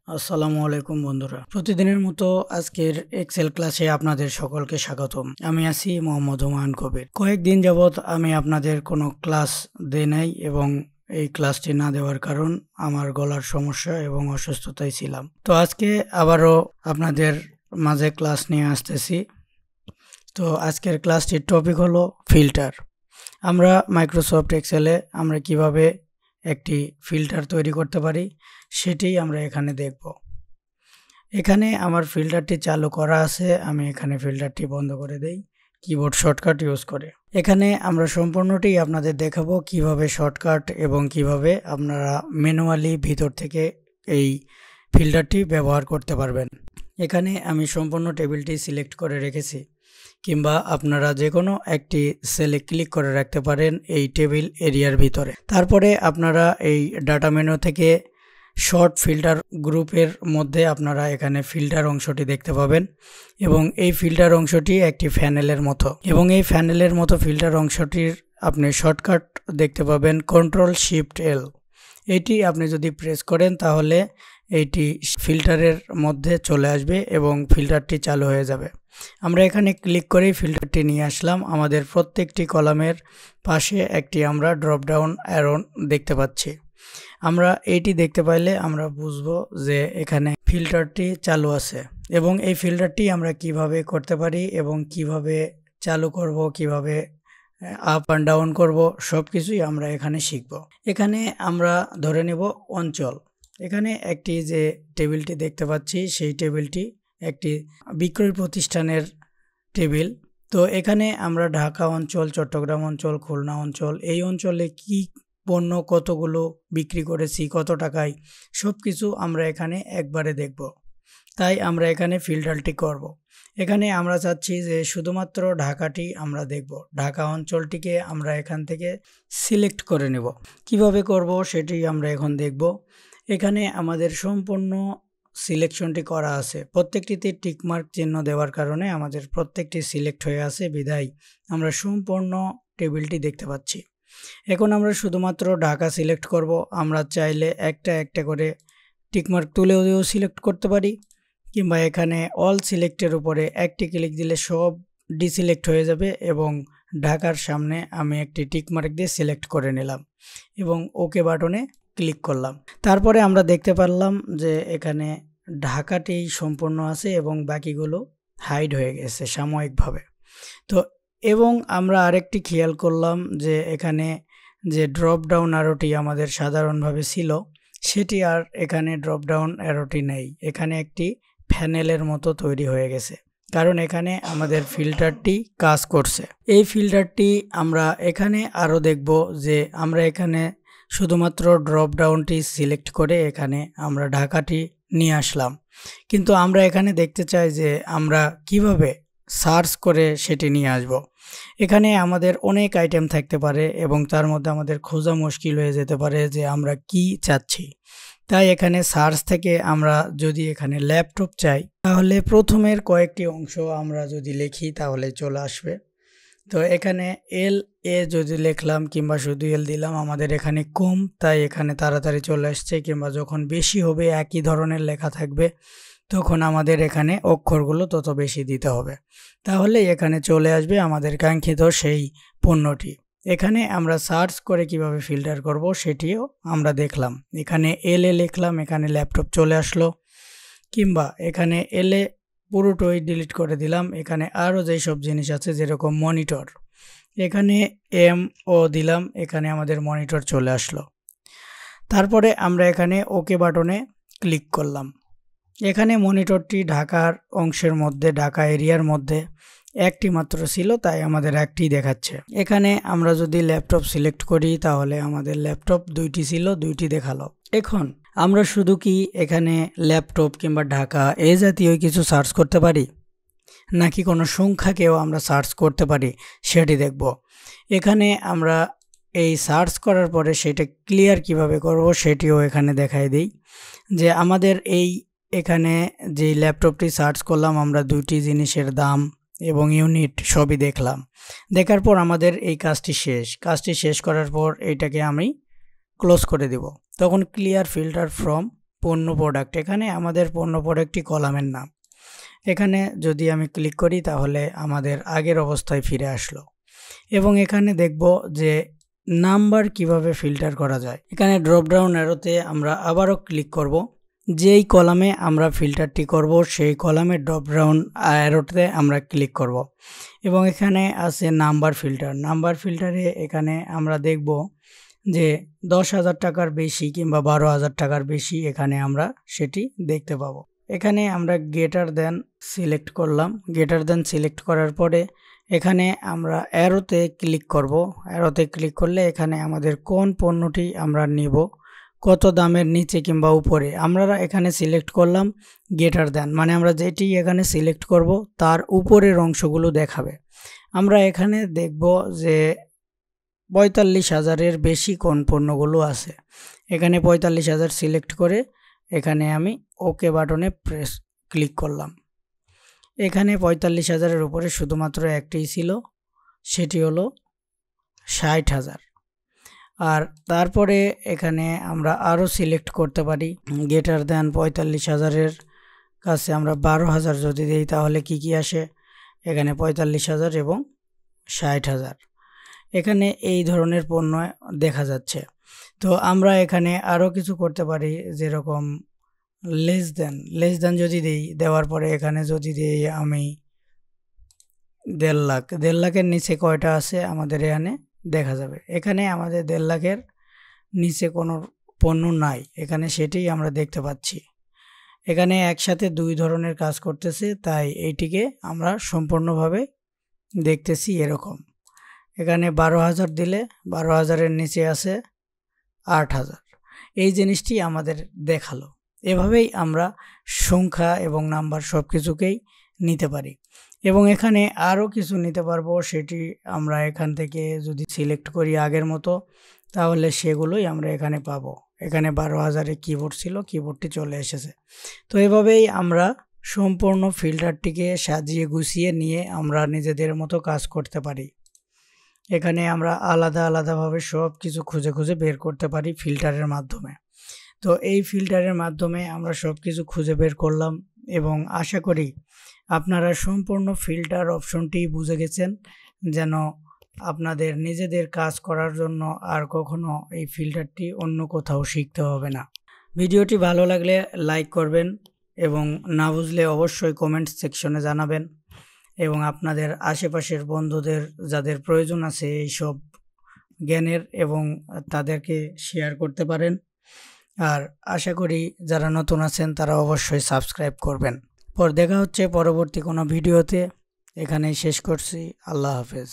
আসসালামু আলাইকুম বন্ধুরা, প্রতিদিনের মতো আজকের এক্সেল ক্লাসে আপনাদের সকলকে স্বাগতম। আমি আছি মোহাম্মদ হুমায়ুন কবির। কয়েকদিন যাবৎ আমি আপনাদের কোনো ক্লাস দেই নাই এবং এই ক্লাসটি না দেওয়ার কারণ আমার গলার সমস্যা এবং অসুস্থতায় ছিলাম। তো আজকে আবারও আপনাদের মাঝে ক্লাস নিয়ে আসতেছি। তো আজকের ক্লাসটির টপিক হলো ফিল্টার। আমরা মাইক্রোসফট এক্সেলে আমরা কিভাবে একটি ফিল্টার তৈরি করতে পারি সেটি আমরা এখানে দেখব। এখানে আমার ফিল্টারটি চালু করা আছে, আমি এখানে ফিল্টারটি বন্ধ করে দেই কিবোর্ড শর্টকাট ইউজ করে। এখানে আমরা সম্পূর্ণটি আপনাদের দেখাবো কিভাবে শর্টকাট এবং কিভাবে আপনারা ম্যানুয়ালি ভিতর থেকে এই ফিল্টারটি ব্যবহার করতে পারবেন। এখানে আমি সম্পূর্ণ টেবিলটি সিলেক্ট করে রেখেছি, কিংবা আপনারা যে কোনো একটি সেলে ক্লিক করে রাখতে পারেন এই টেবিল এরিয়ার ভিতরে। তারপরে আপনারা এই ডাটা মেনু থেকে শর্ট ফিল্টার গ্রুপের মধ্যে আপনারা এখানে ফিল্টার অংশটি দেখতে পাবেন এবং এই ফিল্টার অংশটি একটি প্যানেলের মতো, এবং এই প্যানেলের মতো ফিল্টার অংশটির আপনি শর্টকাট দেখতে পাবেন Ctrl+Shift+L। এটি আপনি যদি প্রেস করেন তাহলে এইটি ফিল্টারের মধ্যে চলে আসবে এবং ফিল্টারটি চালু হয়ে যাবে। আমরা এখানে ক্লিক করেই ফিল্টারটি নিয়ে আসলাম। আমাদের প্রত্যেকটি কলামের পাশে একটি আমরা ড্রপ ডাউন অ্যারো দেখতে পাচ্ছি। আমরা এইটি দেখতে পাইলে আমরা বুঝবো যে এখানে ফিল্টারটি চালু আছে, এবং এই ফিল্টারটি আমরা কিভাবে করতে পারি এবং কিভাবে চালু করব, কিভাবে আপ অ্যান্ড ডাউন করব, সব কিছুই আমরা এখানে শিখব। এখানে আমরা ধরে নেব অঞ্চল। এখানে একটি যে টেবিলটি দেখতে পাচ্ছি সেই টেবিলটি একটি বিক্রয় প্রতিষ্ঠানের টেবিল। তো এখানে আমরা ঢাকা অঞ্চল, চট্টগ্রাম অঞ্চল, খুলনা অঞ্চল, এই অঞ্চলে কি পণ্য কতগুলো বিক্রি করেছি, কত টাকায়, সব কিছু আমরা এখানে একবারে দেখব। তাই আমরা এখানে ফিল্টারটি করব। এখানে আমরা চাচ্ছি যে শুধুমাত্র ঢাকাটি আমরা দেখব। ঢাকা অঞ্চলটিকে আমরা এখান থেকে সিলেক্ট করে নেব। কিভাবে করব সেটি আমরা এখন দেখব। এখানে আমাদের সম্পূর্ণ সিলেকশনটি করা আছে, প্রত্যেকটিতে টিকমার্ক চিহ্ন দেওয়ার কারণে আমাদের প্রত্যেকটি সিলেক্ট হয়ে আছে, বিধায় আমরা সম্পূর্ণ টেবিলটি দেখতে পাচ্ছি। এখন আমরা শুধুমাত্র ঢাকা সিলেক্ট করব। আমরা চাইলে একটা একটা করে টিকমার্ক তুলেও সিলেক্ট করতে পারি, কিংবা এখানে অল সিলেক্টের উপরে একটি ক্লিক দিলে সব ডিসিলেক্ট হয়ে যাবে এবং ঢাকার সামনে আমি একটি টিকমার্ক দিয়ে সিলেক্ট করে নিলাম এবং ওকে বাটনে ক্লিক করলাম। তারপরে আমরা দেখতে পারলাম যে এখানে ঢাকাটি সম্পূর্ণ আছে এবং বাকিগুলো হাইড হয়ে গেছে সাময়িকভাবে। তো এবং আমরা আরেকটি খেয়াল করলাম যে এখানে যে ড্রপ ডাউন অ্যারোটি আমাদের সাধারণভাবে ছিল সেটি আর এখানে ড্রপ ডাউন অ্যারোটি নেই। এখানে একটি প্যানেলের মতো তৈরি হয়ে গেছে, কারণ এখানে আমাদের ফিল্টারটি কাজ করছে। এই ফিল্টারটি আমরা এখানে আরও দেখব যে আমরা এখানে শুধুমাত্র ড্রপ ডাউনটি সিলেক্ট করে এখানে আমরা ঢাকাটি নিয়ে আসলাম, কিন্তু আমরা এখানে দেখতে চাই যে আমরা কিভাবে সার্চ করে সেটি নিয়ে আসব। এখানে আমাদের অনেক আইটেম থাকতে পারে এবং তার মধ্যে আমাদের খোঁজা মুশকিল হয়ে যেতে পারে যে আমরা কি চাচ্ছি। তাই এখানে সার্চ থেকে আমরা যদি এখানে ল্যাপটপ চাই তাহলে প্রথমের কয়েকটি অংশ আমরা যদি লিখি তাহলে চলে আসবে। তো এখানে LA যদি লিখলাম কিংবা শুধু L দিলাম, আমাদের এখানে কম, তাই এখানে তাড়াতাড়ি চলে আসছে, কিংবা যখন বেশি হবে একই ধরনের লেখা থাকবে তখন আমাদের এখানে অক্ষরগুলো তত বেশি দিতে হবে, তাহলে এখানে চলে আসবে আমাদের কাঙ্ক্ষিত সেই পণ্যটি। এখানে আমরা সার্চ করে কিভাবে ফিল্টার করব সেটিও আমরা দেখলাম। এখানে LA লিখলাম, এখানে ল্যাপটপ চলে আসলো, কিংবা এখানে LA পুরোটাই ডিলিট করে দিলাম। এখানে আরও যেই সব জিনিস আছে যেরকম মনিটর, এখানে MO দিলাম, এখানে আমাদের মনিটর চলে আসলো। তারপরে আমরা এখানে ওকে বাটনে ক্লিক করলাম। এখানে মনিটরটি ঢাকার অংশের মধ্যে, ঢাকা এরিয়ার মধ্যে একটি মাত্র ছিল, তাই আমাদের একটি দেখাচ্ছে। এখানে আমরা যদি ল্যাপটপ সিলেক্ট করি তাহলে আমাদের ল্যাপটপ দুইটি ছিল, দুইটি দেখালো। এখন আমরা শুধু কি এখানে ল্যাপটপ কিংবা ঢাকা এই জাতীয় কিছু সার্চ করতে পারি, নাকি কোনো সংখ্যাকেও আমরা সার্চ করতে পারি সেটি দেখব। এখানে আমরা এই সার্চ করার পরে সেটা ক্লিয়ার কিভাবে করব সেটিও এখানে দেখাই দিই। যে আমাদের এখানে যে ল্যাপটপটি সার্চ করলাম আমরা দুইটি জিনিসের দাম এবং ইউনিট সবই দেখলাম। দেখার পর আমাদের এই কাজটি শেষ করার পর এইটাকে আমি ক্লোজ করে দেব। তখন ক্লিয়ার ফিল্টার ফ্রম পণ্য প্রোডাক্ট, এখানে আমাদের পণ্য প্রোডাক্টটি কলামের নাম। এখানে যদি আমি ক্লিক করি তাহলে আমাদের আগের অবস্থায় ফিরে আসলো এবং এখানে দেখব যে নাম্বার কিভাবে ফিল্টার করা যায়। এখানে ড্রপ ডাউন অ্যারোতে আমরা আবারও ক্লিক করব। যেই কলামে আমরা ফিল্টারটি করব সেই কলামের ড্রপ ডাউন অ্যারোতে আমরা ক্লিক করব এবং এখানে আছে নাম্বার ফিল্টার। নাম্বার ফিল্টারে এখানে আমরা দেখব যে 10,000 টাকার বেশি কিংবা 12,000 টাকার বেশি এখানে আমরা সেটি দেখতে পাবো। এখানে আমরা গ্রেটার দেন সিলেক্ট করলাম। গ্রেটার দেন সিলেক্ট করার পরে এখানে আমরা অ্যারোতে ক্লিক করব। অ্যারোতে ক্লিক করলে এখানে আমাদের কোন পণ্যটি আমরা নিব, কত দামের নিচে কিংবা উপরে, আমরা এখানে সিলেক্ট করলাম গ্রেটার দেন, মানে আমরা যেটি এখানে সিলেক্ট করব তার উপরের অংশগুলো দেখাবে। আমরা এখানে দেখব যে 45,000-এর বেশি কোন পণ্যগুলো আছে। এখানে 45,000 সিলেক্ট করে এখানে আমি ওকে বাটনে ক্লিক করলাম। এখানে 45,000-এর উপরে শুধুমাত্র একটাই ছিল, সেটি হলো 60,000। আর তারপরে এখানে আমরা আরও সিলেক্ট করতে পারি। গ্রেটার দেন 45,000-এর কাছে আমরা 12,000 যদি দিই তাহলে কি কি আসে, এখানে 45,000 এবং 60,000। এখানে এই ধরনের পণ্য দেখা যাচ্ছে। তো আমরা এখানে আরও কিছু করতে পারি, যেরকম লেস দেন যদি দিই, দেওয়ার পরে এখানে যদি দিই আমি 1.5 লাখ, 1.5 লাখের নিচে কয়টা আছে আমাদের এখানে দেখা যাবে। এখানে আমাদের 1.5 লাখের নিচে কোনো পণ্য নাই, এখানে সেটাই আমরা দেখতে পাচ্ছি। এখানে একসাথে দুই ধরনের কাজ করতেছে, তাই এইটিকে আমরা সম্পূর্ণভাবে দেখতেছি এরকম। এখানে 12,000 দিলে 12,000-এর নিচে আছে 8,000, এই জিনিসটি আমাদের দেখালো। এভাবেই আমরা সংখ্যা এবং নাম্বার সব কিছুকেই নিতে পারি এবং এখানে আরও কিছু নিতে পারবো, সেটি আমরা এখান থেকে যদি সিলেক্ট করি আগের মতো তাহলে সেগুলোই আমরা এখানে পাবো। এখানে 12,000-এ কিবোর্ড ছিল, কিবোর্ডটি চলে এসেছে। তো এভাবেই আমরা সম্পূর্ণ ফিল্টারটিকে সাজিয়ে গুছিয়ে নিয়ে আমরা নিজেদের মতো কাজ করতে পারি। এখানে আমরা আলাদা আলাদাভাবে সব কিছু খুঁজে খুঁজে বের করতে পারি ফিল্টারের মাধ্যমে। তো এই ফিল্টারের মাধ্যমে আমরা সব কিছু খুঁজে বের করলাম এবং আশা করি আপনারা সম্পূর্ণ ফিল্টার অপশনটি বুঝে গেছেন, যেন আপনাদের নিজেদের কাজ করার জন্য আর কখনো এই ফিল্টারটি অন্য কোথাও শিখতে হবে না। ভিডিওটি ভালো লাগলে লাইক করবেন এবং না বুঝলে অবশ্যই কমেন্ট সেকশনে জানাবেন এবং আপনাদের আশেপাশের বন্ধুদের যাদের প্রয়োজন আছে এইসব জ্ঞানের এবং তাদেরকে শেয়ার করতে পারেন। আর আশা করি যারা নতুন আছেন তারা অবশ্যই সাবস্ক্রাইব করবেন। দেখা হচ্ছে পরবর্তী কোনো ভিডিওতে। এখানেই শেষ করছি। আল্লাহ হাফেজ।